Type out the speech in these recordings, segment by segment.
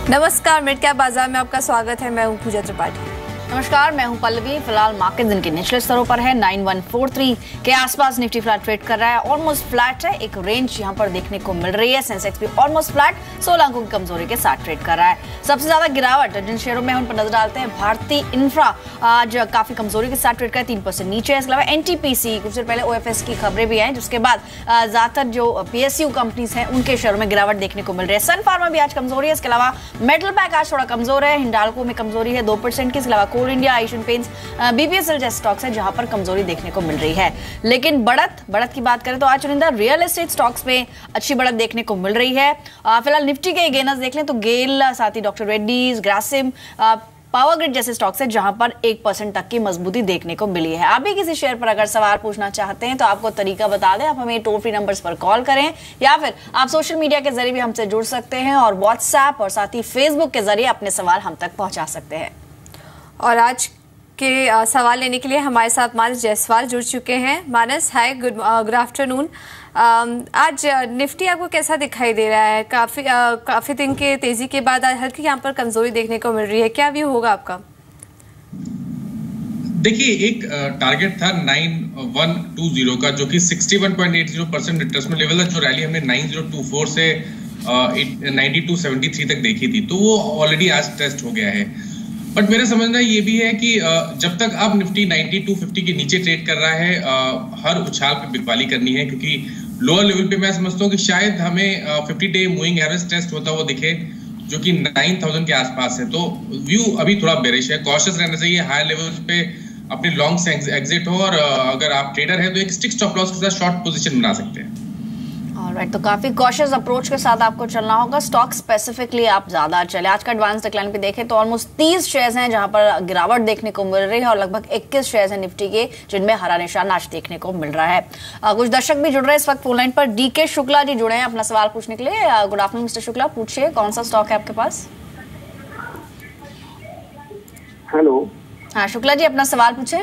नमस्कार, mid cap बाजार में आपका स्वागत है। मैं हूं पूजा त्रिपाठी। नमस्कार, मैं हूं पल्लवी। फिलहाल मार्केट दिन के निचले स्तरों पर है। 9143 के आसपास निफ्टी फ्लैट ट्रेड कर रहा है, ऑलमोस्ट फ्लैट है। एक रेंज यहां पर देखने को मिल रही है। सेंसेक्स भी ऑलमोस्ट फ्लैट 16 अंकों की कमजोरी के साथ ट्रेड कर रहा है। सबसे ज्यादा गिरावट जिन शेयरों में उन पर नजर डालते हैं, भारतीय इंफ्रा आज काफी कमजोरी के साथ ट्रेड कर 3% नीचे है। इसके अलावा एनटीपीसी, कुछ देर पहले ओएफएस की खबरें भी आई, जिसके बाद ज्यादातर जो पीएसयू कंपनीज हैं उनके शेयरों में गिरावट देखने को मिल रही है। सन फार्मा भी आज कमजोरी है। इसके अलावा मेटल पैक आज थोड़ा कमजोर है। हिंडाल्को में कमजोरी है 2% की। इसके अलावा कोल इंडिया, एशियन पेंट्स, बीपीएसएल जैसे स्टॉक्स हैं जहां पर कमजोरी देखने को मिल रही है। लेकिन बढ़त की बात करें तो आज चुनिंदा रियल एस्टेट स्टॉक्स में अच्छी बढ़त देखने को मिल रही है। फिलहाल निफ्टी के गेनर्स देख लें तो गेल, साथ ही doctor Reddy's, Grasim, power grid जैसे स्टॉक्स हैं जहां पर 1% तक की मजबूती देखने को मिली है। आप भी किसी शेयर पर अगर सवाल पूछना चाहते हैं तो आपको तरीका बता दें। आप हमें टोल फ्री नंबर्स पर कॉल करें या फिर आप सोशल मीडिया के जरिए भी हमसे जुड़ सकते हैं और व्हाट्सएप और साथ ही फेसबुक के जरिए अपने सवाल हम तक पहुंचा सकते हैं। और आज के सवाल लेने के लिए हमारे साथ मानस जायसवाल जुड़ चुके हैं। मानस, हाय, गुड आफ्टरनून। आज निफ्टी आपको कैसा दिखाई दे रहा है? काफी दिन के तेजी के बाद आज हल्की यहाँ पर कमजोरी देखने को मिल रही है, क्या व्यू होगा आपका? देखिए, एक टारगेट था 9120 का, जो कि 61.80% रिट्रेसमेंट लेवल है। जो रैली हमने 9024 से 9273 तक देखी थी, तो वो ऑलरेडी आज टेस्ट हो गया है। बट मेरा समझना ये भी है कि जब तक अब निफ्टी 9250 के नीचे ट्रेड कर रहा है, हर उछाल पे बिकवाली करनी है, क्योंकि लोअर लेवल पे मैं समझता हूँ कि शायद हमें 50 डे मूविंग एवरेज टेस्ट होता हुआ दिखे, जो कि 9000 के आसपास है। तो व्यू अभी थोड़ा बेरिश है, कॉशियस रहना चाहिए। हायर लेवल्स पे अपने लॉन्ग से एग्जिट हो, और अगर आप ट्रेडर है तो एक स्टिक स्टॉप लॉस के साथ शॉर्ट पोजीशन बना सकते हैं। ऑलराइट, तो काफी कॉशियस अप्रोच के साथ आपको चलना होगा। स्टॉक स्पेसिफिकली आप ज्यादा चले। आज का एडवांस डिक्लाइन पे देखें तो ऑलमोस्ट 30 शेयर्स हैं जहां पर गिरावट देखने को मिल रही है, और लगभग 21 शेयर्स हैं निफ्टी के जिनमें हरा निशान आज देखने को मिल रहा है। कुछ दर्शक भी जुड़ रहे हैं इस वक्त फोन लाइन पर। डीके शुक्ला जी जुड़े हैं अपना सवाल पूछने के लिए। गुड आफ्टरनून मिस्टर शुक्ला, पूछिए कौन सा स्टॉक है आपके पास? हेलो। हाँ शुक्ला जी, अपना सवाल पूछे।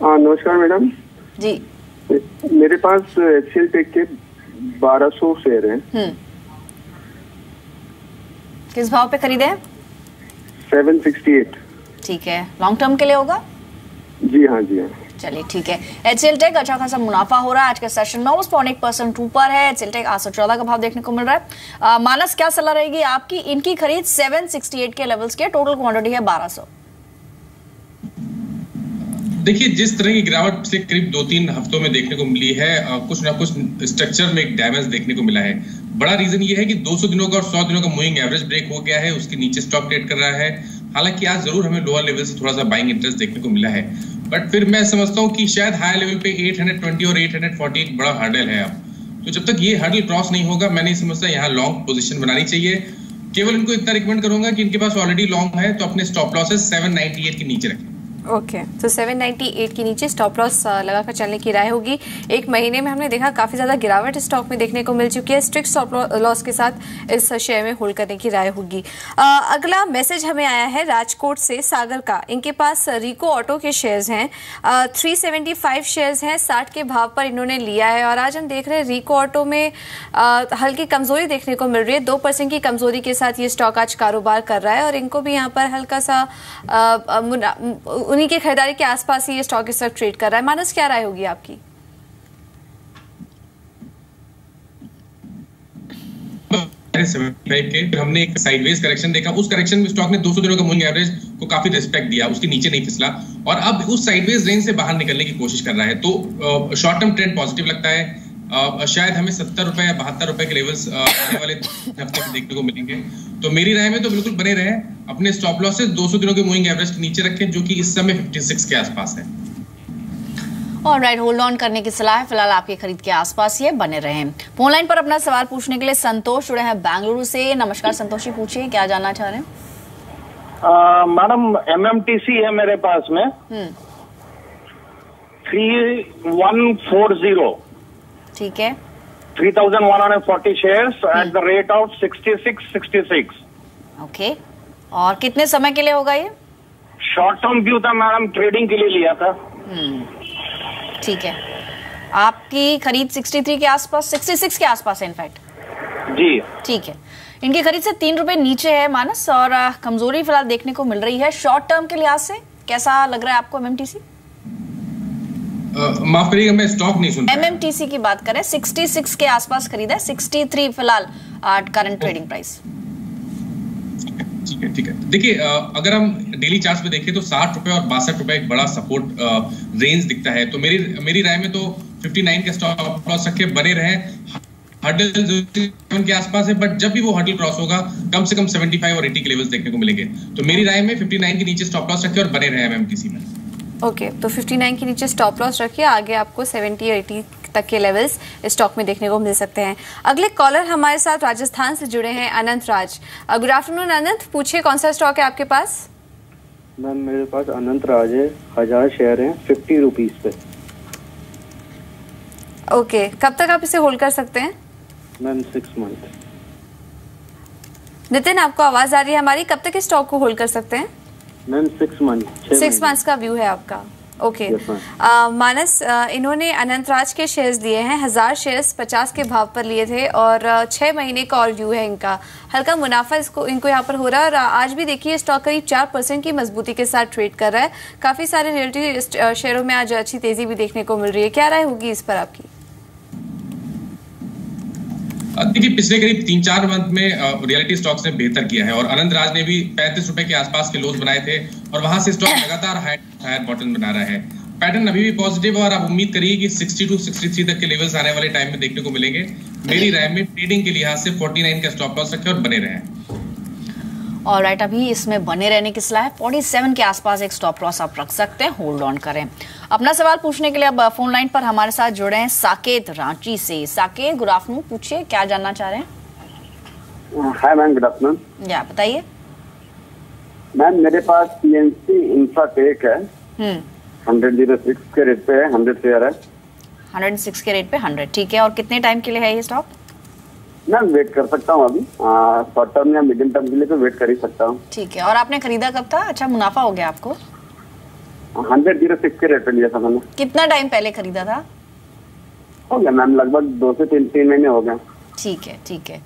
नमस्कार मैडम जी। मेरे पास HCL टेक के 1200 शेयर हैं। किस भाव पे खरीदे हैं? 768। ठीक है, लॉन्ग टर्म के लिए होगा? जी हाँ, जी हाँ। चलिए ठीक है। HCL टेक अच्छा खासा मुनाफा हो रहा है आज के सेशन में, ऑलमोस्ट 0.1% ऊपर है। HCL टेक 814 का भाव देखने को मिल रहा है। मानस, क्या सलाह रहेगी आपकी? इनकी खरीद 768 के लेवल्स के, टोटल क्वांटिटी है 1200। देखिए, जिस तरह की गिरावट पिछले करीब 2-3 हफ्तों में देखने को मिली है, कुछ ना कुछ स्ट्रक्चर में एक डैमेज देखने को मिला है। बड़ा रीजन ये है कि 200 दिनों का और 100 दिनों का मूविंग एवरेज ब्रेक हो गया है, उसके नीचे स्टॉक ट्रेड कर रहा है। हालांकि आज जरूर हमें लोअर लेवल से थोड़ा सा बाइंग इंटरेस्ट देखने को मिला है, बट फिर मैं समझता हूँ कि शायद हायर लेवल पे 820 और 840 एक बड़ा हर्डल है अब। तो जब तक ये हर्डल क्रॉस नहीं होगा, मैं नहीं समझता यहाँ लॉन्ग पोजिशन बनानी चाहिए। केवल इनको इतना रिकमेंड करूंगा कि इनके पास ऑलरेडी लॉन्ग है, तो अपने स्टॉप लॉसेस 798 के नीचे रखें। ओके, तो 798 के नीचे स्टॉप लॉस लगाकर चलने की राय होगी। एक महीने में हमने देखा काफी ज्यादा गिरावट स्टॉक में देखने को मिल चुकी है। स्ट्रिक्ट स्टॉप लॉस के साथ इस शेयर में होल्ड करने की राय होगी। अगला मैसेज हमें आया है राजकोट से सागर का। इनके पास रिको ऑटो के शेयर्स हैं, 375 शेयर्स हैं, 60 के भाव पर इन्होंने लिया है। और आज हम देख रहे हैं रिको ऑटो में हल्की कमजोरी देखने को मिल रही है। 2% की कमजोरी के साथ ये स्टॉक आज कारोबार कर रहा है, और इनको भी यहाँ पर हल्का सा उन्हीं की खरीदारी के आसपास ही ये स्टॉक इस वक्त ट्रेड कर रहा है। मानस, क्या राय होगी आपकी? हमने एक साइडवेज करेक्शन देखा, उस करेक्शन में स्टॉक ने 200 दिनों का मूविंग एवरेज को काफी रिस्पेक्ट दिया, उसके नीचे नहीं फिसला, और अब उस साइडवेज रेंज से बाहर निकलने की कोशिश कर रहा है। तो शॉर्ट टर्म ट्रेंड पॉजिटिव लगता है। शायद हमें 70 रुपए या 72 रुपए के लेवल्स आने वाले हफ्ते में देखने को मिलेंगे। तो मेरी राय में तो बिल्कुल बने रहे, अपने स्टॉप लॉसेस 200 दिनों के मूविंग एवरेज के नीचे रखें, जो कि इस समय 56 के आसपास है। ऑलराइट, होल्ड ऑन करने की सलाह है। फिलहाल आपकी खरीद के आसपास ये बने रहें। फोन लाइन पर अपना सवाल पूछने के लिए संतोष जुड़े हैं बेंगलुरु से। नमस्कार संतोष जी, पूछिए क्या जानना चाह रहे हैं? मैडम, MMTC है मेरे पास में 3140। ठीक है, 3140 shares at the rate of 6666। Okay, और कितने समय के लिए होगा ये? शॉर्ट टर्म व्यू था मैडम, ट्रेडिंग के लिए लिया था। ठीक है, आपकी खरीद 63 के आसपास, 66 के आसपास है इनफैक्ट। जी ठीक है। इनकी खरीद से 3 रुपए नीचे है मानस, और कमजोरी फिलहाल देखने को मिल रही है। शॉर्ट टर्म के लिहाज से कैसा लग रहा है आपको एमएमटीसी? माफ करिएगा, मैं स्टॉक नहीं सुन पाया। एमएमटीसी की बात करें, 66 के आसपास खरीदा है, 63 फिलहाल करंट ट्रेडिंग प्राइस। ठीक है। देखिए, अगर हम डेली चार्ट्स पे देखें तो 60 रुपए और 62 रुपए एक बड़ा सपोर्ट रेंज दिखता है। तो मेरी राय में तो 59 के स्टॉप लॉस रख के बने रहे। हर्डल के आसपास है, बट जब भी वो हर्डल क्रॉस होगा कम से कम 75 और 80 के लेवल्स देखने को मिलेंगे। तो मेरी राय में 59 के नीचे स्टॉप लॉस रखे और बने रहे एमएमटीसी में। ओके, तो 59 के नीचे स्टॉप लॉस रखिए, आगे आपको 70-80 तक के लेवल्स स्टॉक में देखने को मिल सकते हैं। अगले कॉलर हमारे साथ राजस्थान से जुड़े हैं अनंत राज। गुड आफ्टरनून अनंत, पूछिए कौन सा स्टॉक है आपके पास? मैम मेरे पास अनंत राज है, 1000 शेयर हैं 50 रुपीज पे। ओके, कब तक आप इसे होल्ड कर सकते हैं? Ma'am 6 month. नितिन, आपको आवाज आ रही है हमारी, कब तक इस स्टॉक को होल्ड कर सकते हैं? Ma'am 6 month. 6 मंथ्स का व्यू है आपका। ओके, मानस, इन्होंने अनंत राज के शेयर्स लिए हैं, 1000 शेयर्स 50 के भाव पर लिए थे और 6 महीने का और व्यू है इनका। हल्का मुनाफा इनको यहाँ पर हो रहा है और आज भी देखिए स्टॉक करीब 4% की मजबूती के साथ ट्रेड कर रहा है। काफी सारे रियल्टी शेयरों में आज अच्छी तेजी भी देखने को मिल रही है। क्या राय होगी इस पर आपकी? देखिए, पिछले करीब 3-4 मंथ में रियलिटी स्टॉक्स ने बेहतर किया है और अनंत राज ने भी 35 रुपए के आसपास के लोज बनाए थे और वहां से स्टॉक लगातार हायर बॉटम बना रहा है। पैटर्न अभी भी पॉजिटिव और आप उम्मीद करिए कि 62-63 तक के लेवल्स आने वाले टाइम में देखने को मिलेंगे। मेरी राय में ट्रेडिंग के लिहाज से 49 का स्टॉप लॉस रखें और बने रहें। ऑलराइट, अभी इसमें बने रहने की सलाह है। 47 के आसपास एक स्टॉप लॉस आप रख सकते हैं, होल्ड ऑन करें। अपना सवाल पूछने के लिए अब फोन लाइन पर हमारे साथ जुड़े हैं साकेत रांची से। साकेत, गुड आफ्टरनून, पूछिए क्या जानना चाह रहे हैं? Hi ma'am, good afternoon. या बताइए। मैम मेरे पास पीएनसी इंफ्राटेक है, 106 के रेट पे है, 100 शेयर है। 106 के रेट पे 100, ठीक है। और कितने टाइम के लिए है ये स्टॉक? मैम वेट कर सकता हूँ अभी, शॉर्ट टर्म या मीडियम टर्म के लिए तो वेट कर ही सकता हूँ। ठीक है। और आपने खरीदा कब था? अच्छा मुनाफा हो गया आपको? 106 के रेट पे लिया था मैंने। कितना टाइम पहले खरीदा था? हो गया मैम, लगभग 2 से 3 महीने हो गए। ठीक है, ठीक है।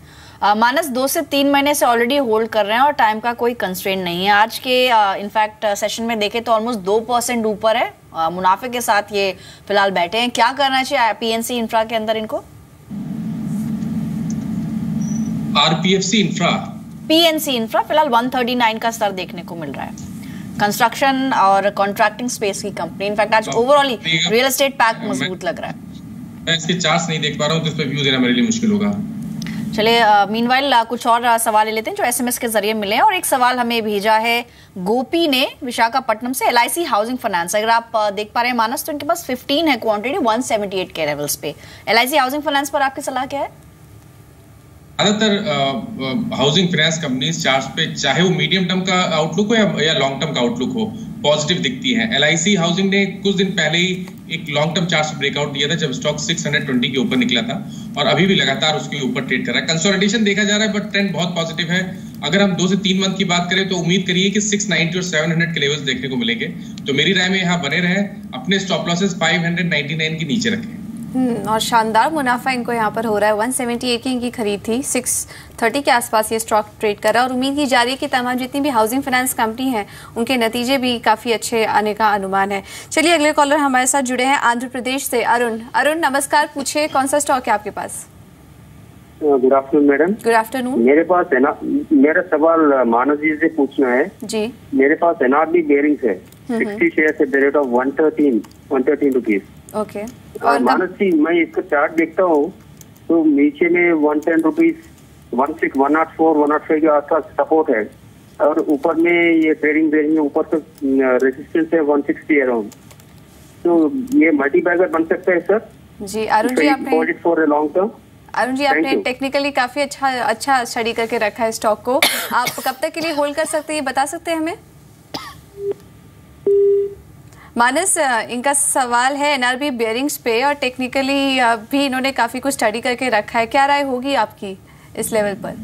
मानस 2 से 3 महीने से ऑलरेडी होल्ड कर रहे हैं और टाइम का कोई कंस्ट्रेंट नहीं है। आज के इनफैक्ट सेशन में देखें तो ऑलमोस्ट 2% ऊपर है, मुनाफे के साथ ये फिलहाल बैठे हैं। क्या करना चाहिए पीएनसी इंफ्रा के अंदर इनको? आरपीएफसी इंफ्रा, पीएनसी इंफ्रा फिलहाल 139 का स्तर देखने को मिल रहा है। कंस्ट्रक्शन और कॉन्ट्रैक्टिंग स्पेस की कंपनी, इनफैक्ट आज ओवरऑल रियल एस्टेट पैक मजबूत लग रहा है। मैं इसके चार्ट्स नहीं देख पा रहा हूं तो इस पे व्यू देना मेरे लिए मुश्किल होगा। चलिए, मीनवाइल कुछ और सवाल ले लेते हैं जो एसएमएस के जरिए मिले हैं। और एक सवाल हमें भेजा है गोपी ने विशाखापट्टनम से, एलआईसी हाउसिंग फाइनेंस। अगर आप देख पा रहे हैं मानस तो इनके पास 15 है क्वांटिटी 178 के लेवल्स पे। एलआईसी हाउसिंग फाइनेंस पर आपकी सलाह क्या है? ज्यादातर हाउसिंग फाइनेंस कंपनीज चार्ट्स पे चाहे वो मीडियम टर्म का आउटलुक हो या लॉन्ग टर्म का आउटलुक हो, पॉजिटिव दिखती है। एलआईसी हाउसिंग ने कुछ दिन पहले ही एक लॉन्ग टर्म चार्ट ब्रेकआउट दिया था जब स्टॉक 620 के ऊपर निकला था और अभी भी लगातार उसके ऊपर ट्रेड कर रहा है। कंसोलिडेशन देखा जा रहा है बट ट्रेंड बहुत पॉजिटिव है। अगर हम 2 से 3 मंथ की बात करें तो उम्मीद करिए कि 690 और 700 के लेवल्स देखने को मिलेंगे। तो मेरी राय में यहाँ बने रहे, अपने स्टॉप लॉसेस 599 के नीचे रखें। और शानदार मुनाफा इनको यहाँ पर हो रहा है। 178 की इनकी खरीद थी, 630 के आसपास ये स्टॉक ट्रेड कर रहा है और उम्मीद की जा रही है कि तमाम जितनी भी हाउसिंग फाइनेंस कंपनी है उनके नतीजे भी काफी अच्छे आने का अनुमान है। चलिए, अगले कॉलर हमारे साथ जुड़े हैं आंध्र प्रदेश से अरुण। अरुण नमस्कार, पूछिए कौन सा स्टॉक है आपके पास? Good afternoon madam. Good afternoon. मेरे पास है ना, मेरा सवाल मानस जी से पूछना है जी। मेरे पास एनआरबी बेयरिंग्स है, 60 share eight the rate of 113 rupees. Okay. और मानस जी, मैं इसका चार्ट देखता हूँ तो नीचे में 110 रुपीज, 106, 104, 105 के आसपास सपोर्ट है और ऊपर में ये ट्रेडिंग बेयरिंग में ऊपर से रेजिस्टेंस है 160 अराउंड। तो ये मल्टी बैगर बन सकता है सर? जी अरुण जी, आपने for long term. Arun ji, आपने टेक्निकली काफी अच्छा स्टडी करके रखा है स्टॉक को। आप कब तक के लिए होल्ड कर सकते हैं, ये बता सकते हैं हमें? मानस, इनका सवाल है एनआरबी बेयरिंग्स पे और टेक्निकली भी इन्होंने काफी कुछ स्टडी करके रखा है। क्या राय होगी आपकी इस लेवल पर?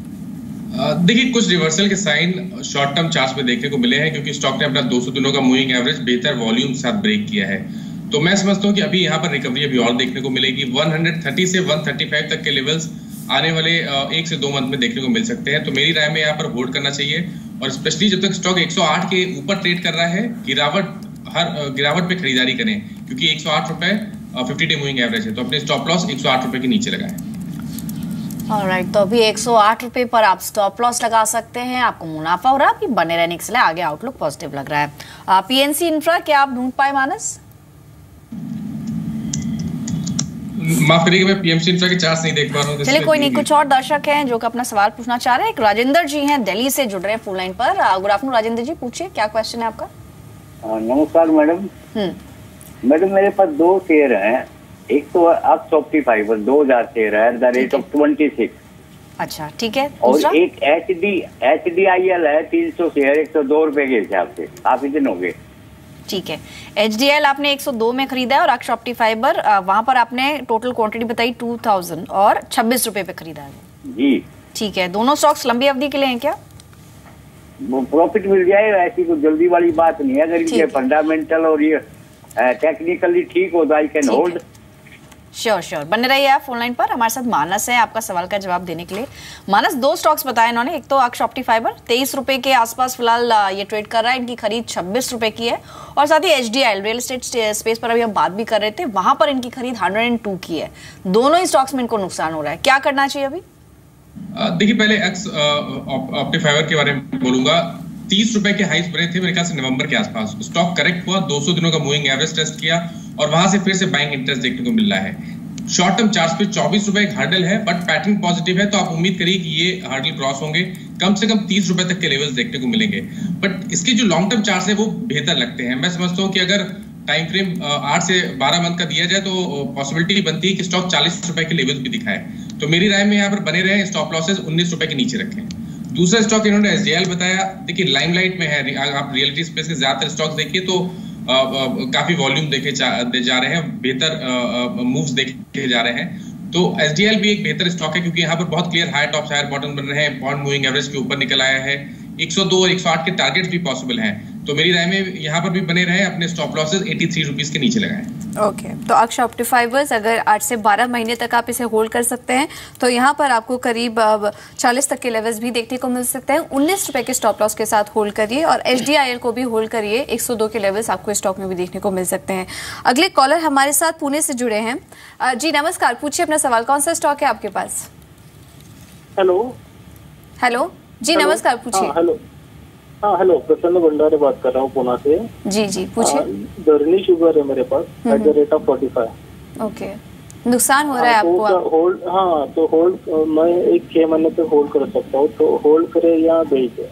देखिए, कुछ रिवर्सल के साइन शॉर्ट टर्म चार्ट्स में देखने को मिले हैं क्योंकि स्टॉक ने अपना 200 दिनों का मूविंग एवरेज बेहतर वॉल्यूम के साथ ब्रेक किया है। तो मैं समझता हूं कि अभी यहाँ पर रिकवरी अभी और देखने को मिलेगी। 130 से 135 तक के लेवल्स आने वाले 1 से 2 मंथ में देखने को मिल सकते हैं। तो मेरी राय में यहाँ पर होल्ड करना चाहिए, और स्पेशली जब तक स्टॉक 108 के ऊपर ट्रेड कर रहा है, गिरावट पे खरीदारी करें, क्योंकि 108 रुपए 50 डे मूविंग एवरेज है। तो अपने स्टॉप लॉस 108 रुपए के नीचे लगाएं। ऑलराइट, तो अभी 108 रुपए पर आप स्टॉप लॉस लगा सकते हैं, आपको मुनाफा हो रहा है, अभी बने रहने के लिए आगे आउटलुक पॉजिटिव लग रहा है। पीएनसी इंफ्रा क्या आप ढूंढ पाए मानस? माफ करिएगा, मैं पीएमसी इंफ्रा के चार्ट्स नहीं देख पा रहा हूं। चलिए कोई नहीं, कुछ और दर्शक हैं जो कि अपना सवाल पूछना चाह रहे हैं। एक राजेंद्र जी हैं, दिल्ली से जुड़ रहे हैं फोन लाइन पर। गुड आफ्टरनून राजेंद्र जी, पूछिए क्या क्वेश्चन है आपका। नमस्कार मैडम। मैडम मेरे पास 2 शेयर हैं, एक तो आप शॉप्टिफाई पर 2000 शेयर है एट द रेट ऑफ 26। अच्छा ठीक है। और एक HDIL है 300 शेयर 102 रुपए के हिसाब से, आप ही दिन हो गए। ठीक है, HDIL आपने 102 में खरीदा है और अक्षॉप्टी फाइबर वहां पर आपने टोटल क्वांटिटी बताई 2000 और 26 रुपए पे खरीदा है जी। ठीक है, दोनों स्टॉक्स लंबी अवधि के लिए हैं क्या? वो प्रॉफिट मिल जाएगा, ऐसी कोई जल्दी वाली बात नहीं है। अगर ये फंडामेंटल और ये टेक्निकली ठीक हो तो आई कैन होल्ड। श्योर बने रहिए आप फोन लाइन पर। हमारे साथ मानस है आपका सवाल का जवाब देने के लिए। मानस, 2 स्टॉक्स बताए इन्होंने, एक तो अक्षॉप्टी फाइबर 23 रुपए के आसपास फिलहाल ये ट्रेड कर रहा है, इनकी खरीद 26 रुपए की है, और साथ ही HDIL रियल एस्टेट स्पेस पर अभी हम बात भी कर रहे थे, वहां पर इनकी खरीद 102 की है। दोनों ही स्टॉक्स में इनको नुकसान हो रहा है, क्या करना चाहिए अभी? देखिए, पहले ऑप्टी फाइबर के बारे में बोलूंगा। 30 रुपए के हाइस बने थे मेरे ख्याल से नवंबर के आसपास, स्टॉक करेक्ट हुआ, 200 दिनों का मूविंग एवरेज टेस्ट किया, और वहां से फिर से बाइंग इंटरेस्ट देखने को मिल रहा है। शॉर्ट टर्म चार्ट पे 24 रुपए एक हर्डल है, बट पैटर्न पॉजिटिव है, तो आप उम्मीद करिए कि ये हर्डल क्रॉस होंगे, कम से कम 30 रुपए तक के लेवल्स देखने को मिलेंगे। बट इसके जो लॉन्ग टर्म चार्ट है वो बेहतर लगते हैं। मैं समझता हूँ कि अगर टाइम फ्रेम 8 से 12 मंथ का दिया जाए तो पॉसिबिलिटी बनती है कि स्टॉक 40 रुपए के लेवल्स भी दिखाए। तो मेरी राय में यहाँ पर बने रहे, स्टॉप लॉसेस 19 रुपए के नीचे रखें। दूसरा स्टॉक इन्होंने HDIL बताया, देखिए लाइमलाइट में है, आप रियलिटी स्पेस के ज्यादातर स्टॉक्स देखिए तो काफी वॉल्यूम देखे जा रहे हैं, बेहतर मूव्स देखे जा रहे हैं। तो HDIL भी एक बेहतर स्टॉक है, क्योंकि यहाँ पर बहुत clear high top higher bottom बन रहे हैं, पॉइंट मूविंग एवरेज के ऊपर निकल आया है, 102 और 108 के टारगेट्स भी पॉसिबल हैं। तो मेरी राय में यहाँ पर भी बने रहे, अपने स्टॉप लॉसेस 83 रुपीज के नीचे लगाएं। ओके, तो अक्षॉप्टी फाइबर्स अगर 8 से 12 महीने तक आप इसे होल्ड कर सकते हैं, तो यहाँ पर आपको करीब 40 तक के लेवल्स भी देखने को मिल सकते हैं। 19 रुपए के स्टॉप लॉस के साथ होल्ड करिए, और HDIL को भी होल्ड करिए, 102 के लेवल्स आपको स्टॉक में भी देखने को मिल सकते हैं। अगले कॉलर हमारे साथ पुणे से जुड़े हैं। जी नमस्कार, पूछिए अपना सवाल, कौन सा स्टॉक है आपके पास? हेलो जी नमस्कार, पूछिए। हेलो, प्रसन्न भंडारे बात कर रहा हूँ पुणे से। जी पूछिए। धरनी शुगर है मेरे पास at the rate of 45। Okay, नुकसान हो रहा है आपको? होल्ड, हाँ, तो होल्ड मैं 6 महीने तक होल्ड कर सकता हूँ, तो होल्ड करे या बेचे?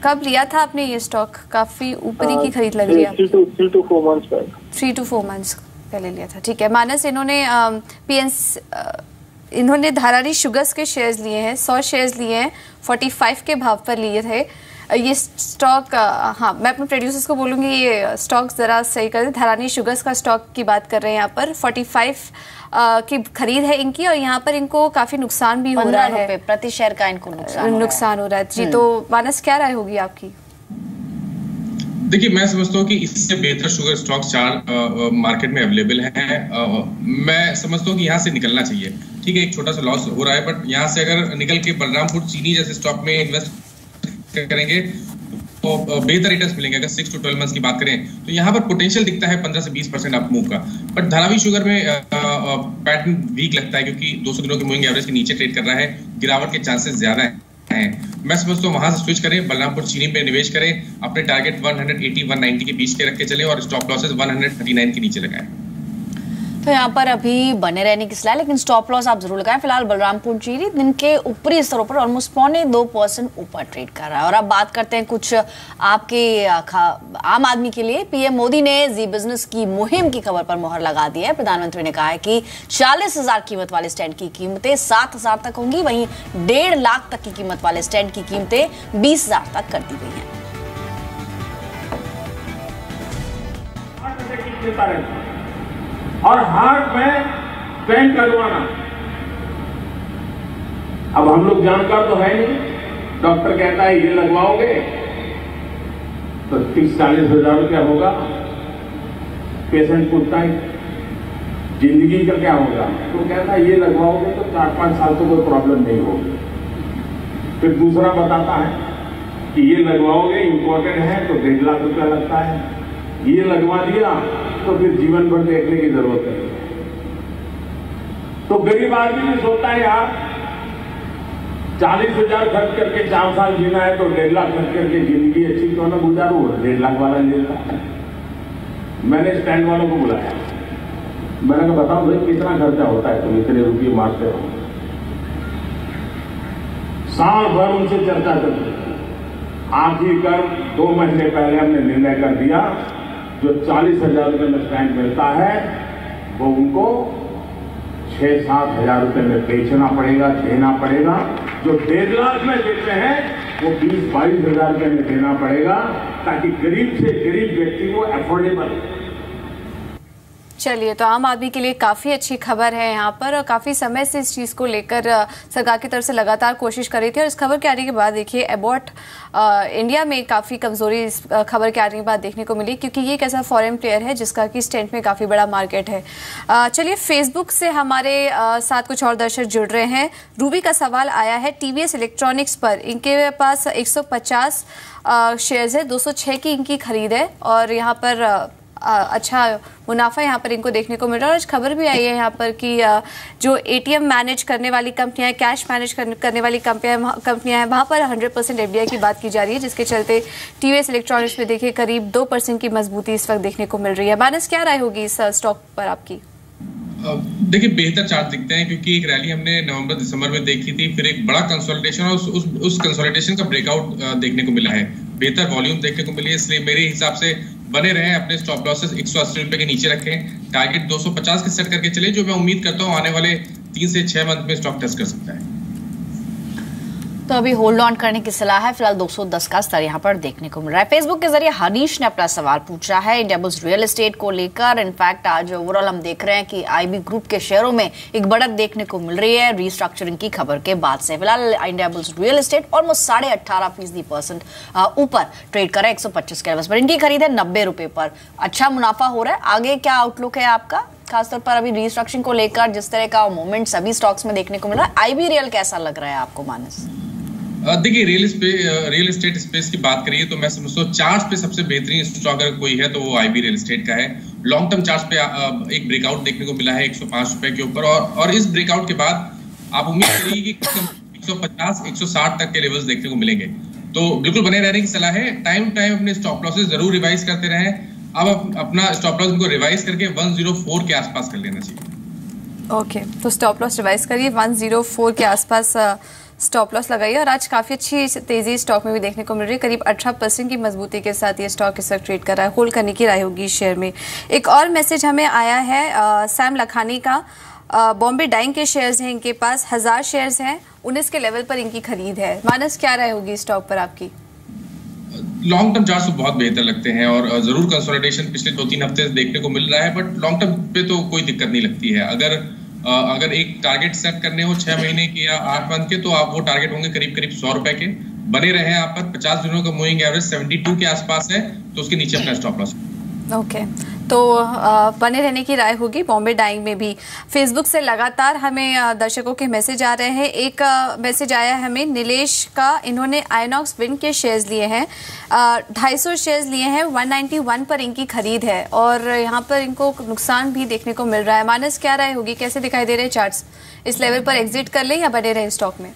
कब लिया था आपने ये स्टॉक? काफी ऊपरी की खरीद लग रही है। 3 to 4 months पहले। 3 to 4 months पहले लिया था, ठीक है। मानस, इन्होंने धारानी शुगर्स के शेयर्स लिए हैं, 100 शेयर्स लिए हैं, 45 के भाव पर लिए थे ये स्टॉक। हाँ, मैं अपने प्रोड्यूसर्स को बोलूँगी ये स्टॉक ज़रा सही कर दें। धारानी शुगर्स का स्टॉक की बात कर रहे हैं यहाँ पर, 45 की खरीद है इनकी, और यहाँ पर इनको काफ़ी नुकसान भी हो रहा है, प्रति शेयर का इनको नुकसान हो रहा है। जी, तो मानस क्या राय होगी आपकी? देखिए, मैं समझता हूँ कि इससे बेहतर शुगर स्टॉक्स 4 मार्केट में अवेलेबल हैं। मैं समझता हूँ कि यहाँ से निकलना चाहिए। ठीक है, एक छोटा सा लॉस हो रहा है, बट यहाँ से अगर निकल के बलरामपुर चीनी जैसे स्टॉक में इन्वेस्ट करेंगे तो बेहतर रिटर्न्स मिलेंगे। अगर 6 to 12 मंथ्स की बात करें तो यहाँ पर पोटेंशियल दिखता है 15 से 20% अप मूव का, बट धारावी शुगर में पैटर्न वीक लगता है, क्योंकि 200 दिनों के मूविंग एवरेज के नीचे ट्रेड कर रहा है, गिरावट के चांसेस ज्यादा हैं। मैं समझता हूँ वहां से स्विच करें, बलरामपुर चीनी पे निवेश करें, अपने टारगेट 180-190 के बीच के रख के चले, और स्टॉप लॉसेस 139 के नीचे लगाएं। तो यहाँ पर अभी बने रहने की सलाह, लेकिन स्टॉप लॉस आप जरूर लगाएं। फिलहाल बलरामपुर चीनी दिन के ऊपरी स्तरों पर ऑलमोस्ट 0.25% ऊपर ट्रेड कर रहा है। और अब बात करते हैं कुछ आपके आम आदमी के लिए। पीएम मोदी ने जी बिजनेस की मुहिम की खबर पर मोहर लगा दी है। प्रधानमंत्री ने कहा है कि 40,000 कीमत वाले स्टैंड की कीमतें 7,000 तक होंगी, वहीं 1.5 लाख तक की कीमत वाले स्टैंड की कीमतें 20,000 तक कर दी गई हैं। और हार्ट में स्टेंट लगवाना, अब हम लोग जानकार तो है नहीं, डॉक्टर कहता है ये लगवाओगे तो 30-40 हजार रुपया होगा। पेशेंट पूछता है जिंदगी का क्या होगा? तो कहता ये लगवाओगे तो 4-5 साल तो कोई प्रॉब्लम नहीं होगी। फिर दूसरा बताता है कि ये लगवाओगे, इम्पोर्टेड है तो 1.5 लाख रुपया लगता है, ये लगवा दिया तो फिर जीवन भर देखने की जरूरत है। तो गरीब आदमी भी सोचता है यार 40,000 खर्च करके 4 साल जीना है तो 1.5 लाख खर्च करके जिंदगी अच्छी क्यों ना गुजारूं, 1.5 लाख वाला लेता। मैंने स्टैंड वालों को बुलाया, मैंने कहा बताओ भाई कितना खर्चा होता है, तुम इतने रुपये मारते हो। साल भर उनसे चर्चा करते, आखिरकार 2 महीने पहले हमने निर्णय कर दिया जो 40,000 रुपये में स्टैंड मिलता है वो उनको 6-7 हजार रुपये में बेचना पड़ेगा, देना पड़ेगा। जो 1.5 लाख में देते हैं वो 20-22 हजार रुपये में देना पड़ेगा, ताकि गरीब से गरीब व्यक्ति को अफोर्डेबल। चलिए, तो आम आदमी के लिए काफ़ी अच्छी खबर है यहाँ पर, और काफ़ी समय से इस चीज़ को लेकर सरकार की तरफ से लगातार कोशिश कर रही थी। और इस खबर के आने के बाद देखिए एबॉट इंडिया में काफ़ी कमजोरी इस खबर के आने के बाद देखने को मिली, क्योंकि ये एक ऐसा फॉरेन प्लेयर है जिसका कि स्टेंट में काफ़ी बड़ा मार्केट है। चलिए, फेसबुक से हमारे साथ कुछ और दर्शक जुड़ रहे हैं। रूबी का सवाल आया है टीवीएस इलेक्ट्रॉनिक्स पर, इनके पास 150 शेयर्स है, 206 की इनकी खरीद है और यहाँ पर अच्छा मुनाफा यहाँ पर इनको देखने को मिल रहा है। और आज खबर भी आई है यहाँ पर कि जो एटीएम मैनेज करने वाली कंपनियां, कैश मैनेज करने वाली कंपनियां हैं, वहाँ पर 100% एफडीआई की बात की जा रही है, जिसके चलते टीवीएस इलेक्ट्रॉनिक्स में देखिए करीब 2% की मजबूती इस वक्त देखने को मिल रही है। मानस, क्या राय होगी इस स्टॉक पर आपकी? देखिए, बेहतर चार्ट दिखते हैं क्योंकि एक रैली हमने नवंबर-दिसंबर में देखी थी, फिर एक बड़ा कंसोलिडेशन और उस कंसोलिडेशन का ब्रेकआउट देखने को मिला है, बेहतर वॉल्यूम देखने को मिली है। इसलिए मेरे हिसाब से बने रहे, अपने स्टॉप लॉसेस 180 रुपए के नीचे रखें, टारगेट 250 के सेट करके चले, जो मैं उम्मीद करता हूँ आने वाले 3 से 6 मंथ में स्टॉक टेस्ट कर सकता है। तो अभी होल्ड ऑन करने की सलाह है, फिलहाल 210 का स्तर यहाँ पर देखने को मिल रहा है। फेसबुक के जरिए हनीश ने अपना सवाल पूछा है इंडियाबुल्स रियल एस्टेट को लेकर। इनफैक्ट आज ओवरऑल हम देख रहे हैं कि आईबी ग्रुप के शेयरों में एक बढ़त देखने को मिल रही है रीस्ट्रक्चरिंग की खबर के बाद से। फिलहाल इंडियाबुल्स रियल एस्टेट ऑलमोस्ट 18.5% ऊपर ट्रेड कर रहा है 125 के लेवल पर। इनकी खरीद है 90 रुपए पर, अच्छा मुनाफा हो रहा है। आगे क्या आउटलुक है आपका, खासतौर पर अभी रीस्ट्रक्चरिंग को लेकर जिस तरह का मूवमेंट सभी स्टॉक्स में देखने को मिल रहा है? आईबी रियल कैसा लग रहा है आपको मानस? देखिए, रियल एस्टेट स्पेस की बात करिए तो मैं समझता हूँ चार्ट पे सबसे बेहतरीन स्टॉक अगर कोई है तो वो आईबी रियल एस्टेट का है। लॉन्ग टर्म चार्ट पे एक ब्रेकआउट देखने को मिला है 105 रुपए के ऊपर, और इस ब्रेकआउट के बाद आप उम्मीद करिए कि 150-160 तक के लेवल्स देखने को मिलेंगे। तो बिल्कुल बने रहने की सलाह है। टाइम अपने स्टॉप लॉसेस जरूर रिवाइज करते रहें। अब अपना स्टॉप लॉस को रिवाइज करके 104 के आसपास कर लेना चाहिए। ओके, तो स्टॉप लॉस रिवाइज करिए, 104 के आसपास स्टॉप लॉस लगाइए। और आज काफी अच्छी तेजी स्टॉक में भी देखने को मिल रही है, करीब 18% की मजबूती के साथ ये स्टॉक इस वक्त ट्रेड कर रहा है। होल्ड करने की राय होगी शेयर में। एक और मैसेज हमें आया है सैम लखानी का, बॉम्बे डाइंग के शेयर्स हैं इनके पास, 1000 शेयर्स हैं, 19 के लेवल पर इनकी खरीद है। मानस, क्या राय होगी स्टॉक पर आपकी? लॉन्ग टर्म चार्ट्स बहुत बेहतर लगते हैं और जरूर कंसोलिडेशन पिछले 2-3 हफ्ते से देखने को मिल रहा है, बट लॉन्ग टर्म पे तो कोई दिक्कत नहीं लगती है। अगर एक टारगेट सेट करने हो 6 महीने के या 8 मंथ के, तो आप वो टारगेट होंगे करीब 100 रुपए के। बने रहे हैं आप पर 50 दिनों का मूविंग एवरेज 72 के आसपास है, तो उसके नीचे अपना स्टॉप लॉस। ओके, तो बने रहने की राय होगी बॉम्बे डाइंग में भी। फेसबुक से लगातार हमें दर्शकों के मैसेज आ रहे हैं। एक मैसेज आया है हमें नीलेश का, इन्होंने आइनॉक्स विंड के शेयर्स लिए हैं, 250 शेयर्स लिए हैं, 191 पर इनकी खरीद है और यहाँ पर इनको नुकसान भी देखने को मिल रहा है। मानस, क्या राय होगी, कैसे दिखाई दे रहे हैं चार्ट्स? इस लेवल पर एग्जिट कर ले या बने रहे स्टॉक में?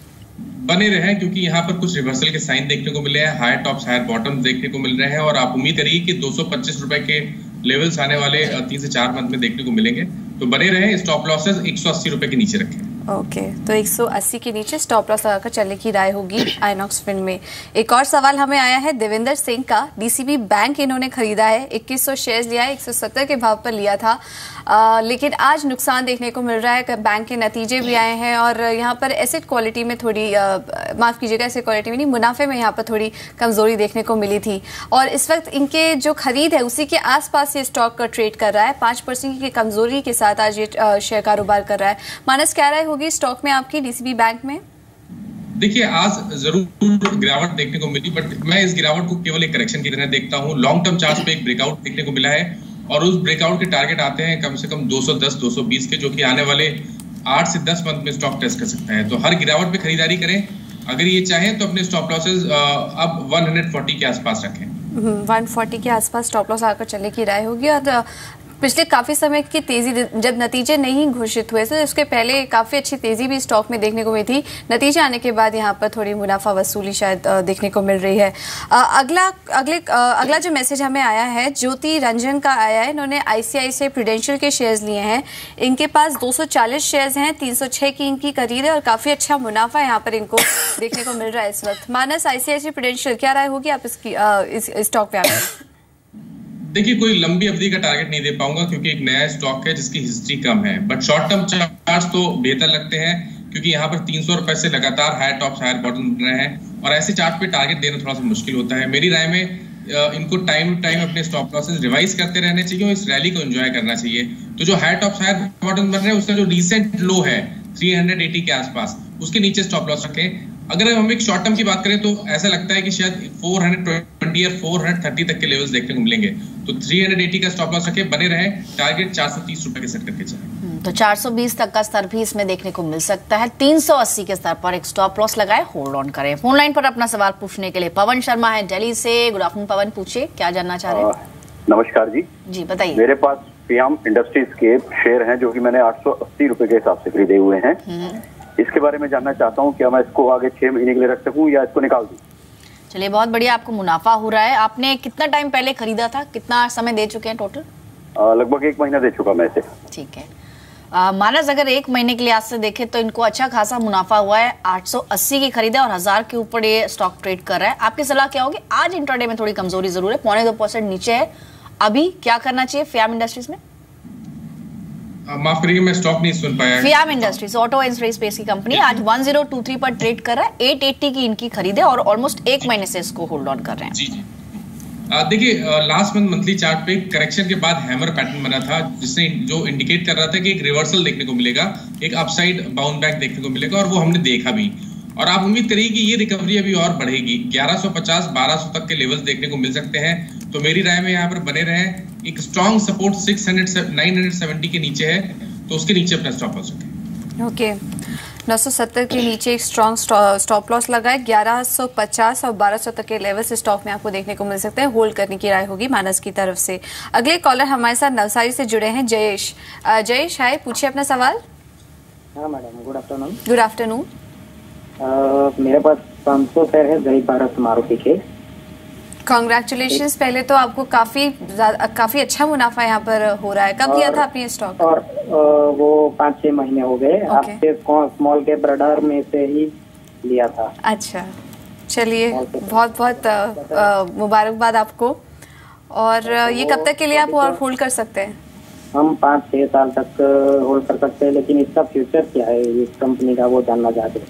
बने रहे, क्योंकि यहाँ पर कुछ रिवर्सल के साइन देखने को मिले हैं, हायर टॉप्स हायर बॉटम देखने को मिल रहे हैं, और आप उम्मीद करिए कि 225 रुपए के लेवल्स आने वाले 3 से 4 मंथ में देखने को मिलेंगे। तो बने रहे, स्टॉप लॉसेस 180 रुपए के नीचे रखें। ओके, तो 180 के नीचे स्टॉप लॉस लगाकर चलने की राय होगी आइनॉक्स विंड में। एक और सवाल हमें आया है देवेंद्र सिंह का, डीसीबी बैंक इन्होंने खरीदा है, 2100 शेयर्स लिया है, 170 के भाव पर लिया था, लेकिन आज नुकसान देखने को मिल रहा है। बैंक के नतीजे भी आए हैं और यहाँ पर एसेट क्वालिटी में थोड़ी माफ कीजिएगा, एसेट क्वालिटी में नहीं, मुनाफे में यहाँ पर थोड़ी कमजोरी देखने को मिली थी और इस वक्त इनके जो खरीद है उसी के आसपास ये स्टॉक ट्रेड कर रहा है। 5% की कमजोरी के साथ आज ये शेयर कारोबार कर रहा है। मानस, क्या राय होगी स्टॉक में आपकी डीसीबी बैंक में? देखिए, आज जरूर गिरावट देखने को मिली, बट मैं इस गिरावट को केवल एक करेक्शन की तरह देखता हूं। लॉन्ग टर्म चार्ट पे एक ब्रेकआउट देखने को मिला है और उस ब्रेकआउट के टारगेट आते हैं कम से कम 210 220 के, जो कि आने वाले 8 से 10 मंथ में स्टॉक टेस्ट कर सकता है। तो हर गिरावट पे खरीदारी करें, अगर ये चाहें तो अपने स्टॉप लॉसेस अब 140 के आसपास रखें। 140 के आसपास स्टॉप लॉस आकर चलने की राय होगी। और पिछले काफी समय की तेजी, जब नतीजे नहीं घोषित हुए थे उसके पहले काफी अच्छी तेजी भी स्टॉक में देखने को मिली थी। नतीजे आने के बाद यहाँ पर थोड़ी मुनाफा वसूली शायद देखने को मिल रही है। अगला जो मैसेज हमें आया है ज्योति रंजन का आया है। इन्होंने आईसीआईसीआई प्रूडेंशियल के शेयर्स लिए हैं। इनके पास 240 शेयर्स हैं, 306 की इनकी खरीद है और काफी अच्छा मुनाफा यहाँ पर इनको देखने को मिल रहा है इस वक्त। मानस, आईसीआईसीआई प्रूडेंशियल, क्या राय होगी आप इसकी इस स्टॉक पे? देखिए, कोई लंबी अवधि का टारगेट नहीं दे पाऊंगा क्योंकि एक नया स्टॉक है जिसकी हिस्ट्री कम है, बट शॉर्ट टर्म चार्ट्स तो बेहतर लगते हैं क्योंकि यहाँ पर 300 रुपए से लगातार हायर टॉप्स हायर बॉटम बन रहे हैं और ऐसे चार्ट पे टारगेट देना थोड़ा सा मुश्किल होता है। मेरी राय में इनको टाइम टू टाइम अपने स्टॉप लॉसेस रिवाइज करते रहने चाहिए और इस रैली को एंजॉय करना चाहिए। तो जो हायर टॉप्स हायर बॉटम बन रहे हैं उसका जो रिसेंट लो है 380 के आसपास, उसके नीचे स्टॉप लॉस रखें। अगर हम एक शॉर्ट टर्म की बात करें तो ऐसा लगता है कि शायद 420 या 430 तक के लेवल्स देखने को मिलेंगे। तो 380 का स्टॉप लॉस रखे, बने रहे, टारगेट 430 रुपए के सेट करके चलें। तो 420 तक का स्तर भी इसमें देखने को मिल सकता है। 380 के स्तर पर एक स्टॉप लॉस लगाए, होल्ड ऑन करें। फोन लाइन पर अपना सवाल पूछने के लिए पवन शर्मा है दिल्ली से। गुड आफ्टरनून पवन, पूछिए क्या जानना चाह रहे हैं? नमस्कार जी। जी बताइए। मेरे पास पियाम इंडस्ट्रीज के शेयर हैं जो कि मैंने 880 रुपए के हिसाब से खरीदे हुए हैं। इसके बारे में जानना चाहता हूँ, क्या मैं इसको आगे 6 महीने के लिए रख सकूँ या इसको निकाल दूँ? चलिए, बहुत बढ़िया, आपको मुनाफा हो रहा है। आपने कितना टाइम पहले खरीदा था, कितना समय दे चुके हैं टोटल? लगभग 1 महीना दे चुका मैं इसे। ठीक है। मानस, अगर 1 महीने के लिए आज से देखें तो इनको अच्छा खासा मुनाफा हुआ है। 880 की खरीदा और 1000 के ऊपर ये स्टॉक ट्रेड कर रहा है। आपकी सलाह क्या होगी? आज इंट्राडे में थोड़ी कमजोरी जरूर है, 0.25% नीचे है। अभी क्या करना चाहिए फियाम इंडस्ट्रीज में? माफ करिए, मैं स्टॉक नहीं सुन पाया। फियाम इंडस्ट्रीज ऑटो एंड स्पेस की कंपनी आज 1023 पर ट्रेड कर रहा है। 880 की इनकी खरीद है और ऑलमोस्ट 1 महीने से इसको होल्ड ऑन कर रहे हैं। जी जी। देखिए, लास्ट मंथ मंथली चार्ट पे करेक्शन के बाद हैमर पैटर्न बना था जिसने जो इंडिकेट कर रहा था कि एक रिवर्सल देखने को मिलेगा, एक अपसाइड बाउंड बैक देखने को मिलेगा और वो हमने देखा भी। और आप उम्मीद करिए कि ये रिकवरी अभी और बढ़ेगी, 1150 1200 तक के लेवल्स देखने को मिल सकते हैं। तो मेरी राय में यहाँ पर बने रहें। एक स्ट्रॉन्ग सपोर्ट 970 के नीचे है, तो उसके नीचे अपना स्टॉप लॉस रखें। ओके, 970 के नीचे एक स्ट्रॉन्ग स्टॉप लॉस लगाए। 1150 और 1200 तक के लेवल्स स्टॉक में आपको देखने को मिल सकते हैं। होल्ड करने की राय होगी मानस की तरफ से। अगले कॉलर हमारे साथ नवसारी से जुड़े हैं, जयेश। जयेश, हाय, पूछिए अपना सवाल। हाँ madam, good afternoon. Good afternoon. मेरे पास 500 शेयर है गरीब भारत मारुति के। कांग्रेचुलेशंस, पहले तो आपको काफी अच्छा मुनाफा यहाँ पर हो रहा है। कब लिया था आपने स्टॉक? और वो 5-6 महीने हो गए। आपसे स्मॉल कैप रडार में से ही लिया था। अच्छा, चलिए, बहुत बहुत मुबारकबाद आपको। और ये कब तक के लिए आप और होल्ड कर सकते हैं? हम 5-6 साल तक होल्ड कर सकते हैं, लेकिन इसका फ्यूचर क्या है इस कंपनी का, वो जानना चाहते हैं।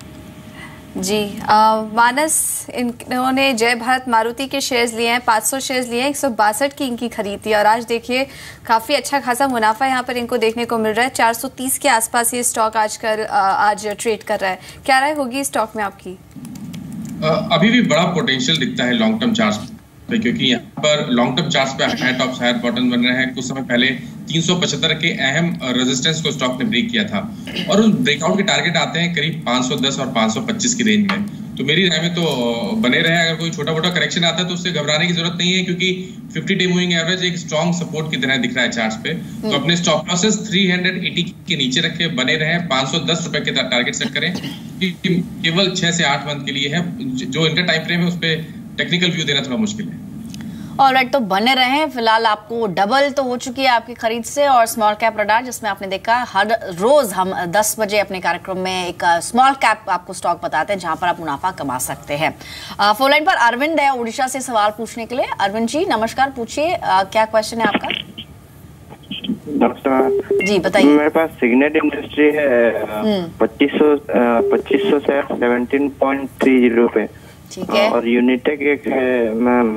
जी, मानस, इन्होंने जय भारत मारुति के शेयर्स लिए हैं, 500 शेयर्स लिए हैं, 162 की इनकी खरीद थी और आज देखिए काफी अच्छा खासा मुनाफा यहाँ पर इनको देखने को मिल रहा है। 430 के आसपास ये स्टॉक आज ट्रेड कर रहा है। क्या राय होगी स्टॉक में आपकी? अभी भी बड़ा पोटेंशियल दिखता है लॉन्ग टर्म चार्ट्स पे, क्योंकि यहाँ पर लॉन्ग टर्म चार्ट्स पे हायर टॉप्स हायर बॉटम बन रहे हैं। कुछ समय पहले 375 के अहम रेजिस्टेंस को स्टॉक ने ब्रेक किया था और उस ब्रेकआउट के टारगेट आते हैं करीब 510 और 525 की रेंज में। तो मेरी राय में तो बने रहे। अगर कोई छोटा मोटा करेक्शन आता है तो उससे घबराने की जरूरत नहीं है, क्योंकि 50 डे मूविंग एवरेज एक स्ट्रॉन्ग सपोर्ट की तरह दिख रहा है चार्ट्स पे। तो अपने स्टॉप लॉसेस 380 के नीचे रखे, बने रहे, 510 रुपए के टारगेट सेट करें। केवल 6 से 8 मंथ के लिए है, जो इंटर टाइम फ्रेम है उस पर टेक्निकल व्यू देना थोड़ा मुश्किल है। ऑलराइट, तो बने रहे। फिलहाल आपको डबल तो हो चुकी है आपकी खरीद से। और स्मॉल कैप रडार, जिसमें आपने देखा हर रोज हम 10 बजे अपने कार्यक्रम में एक स्मॉल कैप आपको स्टॉक बताते हैं जहां पर आप मुनाफा कमा सकते हैं। फोन लाइन पर अरविंद है उड़ीसा से सवाल पूछने के लिए। अरविंद जी नमस्कार, पूछिए क्या क्वेश्चन है आपका? नमस्कार जी, बताइए। मेरे पास सिग्नेट इंडस्ट्री है 2500 से 17.30 पे। ठीक है। और यूनिटेक एक है मैम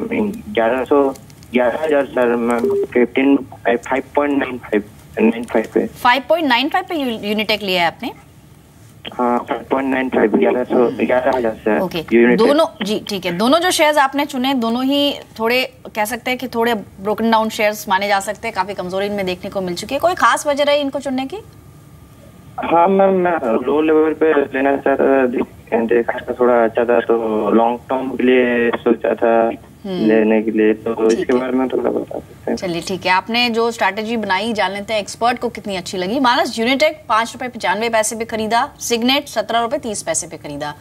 11,000 सर मैम 5.95 पे। 5.95 पे यूनिटेक लिया है आपने? हाँ 5.95 11,000 से ओके यूनिट। दोनों जी ठीक है, दोनों जो शेयर्स आपने चुने दोनों ही थोड़े कह सकते हैं कि थोड़े ब्रोकन डाउन शेयर्स माने जा सकते हैं, काफी कमजोरी इनमें देखने को मिल चुकी है। कोई खास वजह रही इनको चुनने की? हाँ मैम, मैं लो लेवल पे लेना चाहता था, देखा था थोड़ा अच्छा था, तो लॉन्ग टर्म के लिए सोचा था लेने के लिए, तो इसके बारे में थोड़ा बता सकते हैं? चलिए ठीक है, आपने जो स्ट्रैटेजी बनाई जान लेते हैं एक्सपर्ट को कितनी अच्छी लगी। मानस, यूनिटेक 5 रुपए 95 पैसे पे खरीदा, सिग्नेट 17 रुपए 30 पैसे पे खरीदा।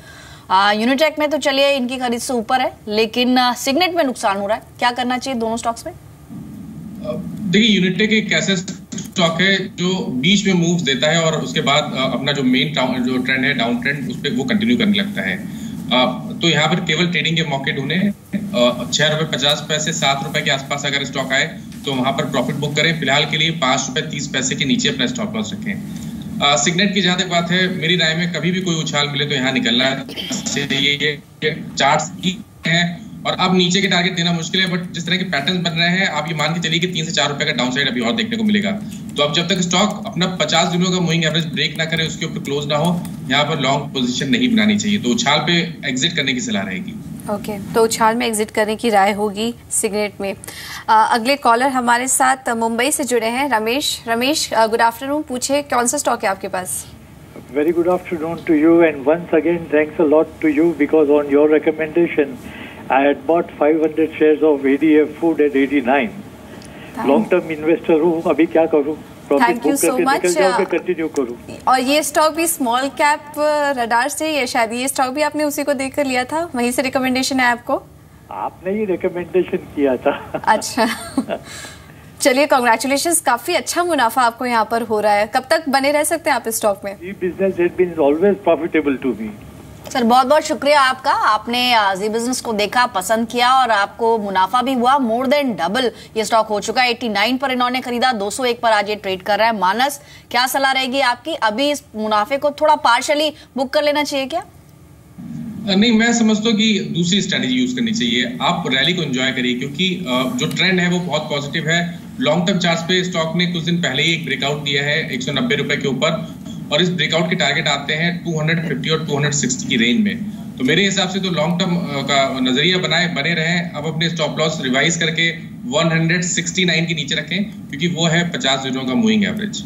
यूनिटेक में तो चलिए इनकी खरीद से ऊपर है, लेकिन सिग्नेट में नुकसान हो रहा है, क्या करना चाहिए दोनों स्टॉक्स में? देखिए, यूनिटेक एक ऐसा स्टॉक है जो बीच में मूव्स देता है और उसके बाद अपना जो मेन जो ट्रेंड है डाउन ट्रेंड उस पर वो कंटिन्यू करने लगता है। तो यहाँ पर केवल ट्रेडिंग के मौके ढूंढे। 6 रुपए 50 पैसे 7 रुपए के आसपास अगर स्टॉक आए तो वहां पर प्रॉफिट बुक करें। फिलहाल के लिए 5 रुपए 30 पैसे के नीचे अपना स्टॉप लॉस रखें। सिग्नेट की जहां तक बात है, मेरी राय में कभी भी कोई उछाल मिले तो यहाँ निकलना चाहिए। ये चार्ट्स की है और अब नीचे के टारगेट देना मुश्किल है, बट जिस तरह के पैटर्न बन रहे हैं आप ये मान के चलिए कि 3 से 4 रुपए का डाउन साइड अभी और देखने को मिलेगा। तो अब जब तक स्टॉक अपना 50 दिनों का मूविंग एवरेज ब्रेक ना करे, उसके ऊपर क्लोज ना हो, यहाँ पर लॉन्ग पोजीशन नहीं बनानी चाहिए। तो उछाल पे एग्जिट करने की सलाह रहेगी। ओके, तो उछाल में एग्जिट करने की राय होगी सिगरेट में। अगले कॉलर हमारे साथ मुंबई से जुड़े हैं रमेश। रमेश, गुड आफ्टरनून, पूछे कौन सा स्टॉक है आपके पास? Very good afternoon to you, and once again thanks a lot to you because on your recommendation I had bought 500 shares of ADF Food at 89. Long term investor हूँ, अभी क्या करूँ? Thank you so much. Continue करूँ? और ये stock भी small cap radar से है शायद, ये स्टॉक भी आपने उसी को देखकर लिया था, वहीं से रिकमेंडेशन है आपको? आपने ही रिकमेंडेशन किया था। अच्छा चलिए, कांग्रेचुलेशंस, काफी अच्छा मुनाफा आपको यहाँ पर हो रहा है। कब तक बने रह सकते हैं आप इस स्टॉक में? Business has been always profitable to me. Sir बहुत बहुत शुक्रिया आपका, आपने जी बिजनेस को देखा, पसंद किया और आपको मुनाफा भी हुआ। मोर देन डबल ये स्टॉक हो चुका है। 89 पर इन्होंने खरीदा, 201 पर आज ये ट्रेड कर रहा है। मानस, क्या सलाह रहेगी आपकी? अभी इस मुनाफे को थोड़ा पार्शली बुक कर लेना चाहिए क्या? नहीं, मैं समझता हूँ कि दूसरी स्ट्रेटेजी यूज करनी चाहिए। आप रैली को एंजॉय करिए क्योंकि जो ट्रेंड है वो बहुत पॉजिटिव है। लॉन्ग टर्म चार्ट पे स्टॉक ने कुछ दिन पहले ही एक ब्रेकआउट दिया है 190 रुपए के ऊपर, और इस ब्रेकआउट के टारगेट आते हैं 250 और 260 की रेंज में। तो मेरे हिसाब से तो लॉन्ग टर्म का नजरिया बने रहें। अब अपने स्टॉप लॉस रिवाइज करके 169 के नीचे रखें क्योंकि वो है 50 दिनों का मूविंग एवरेज।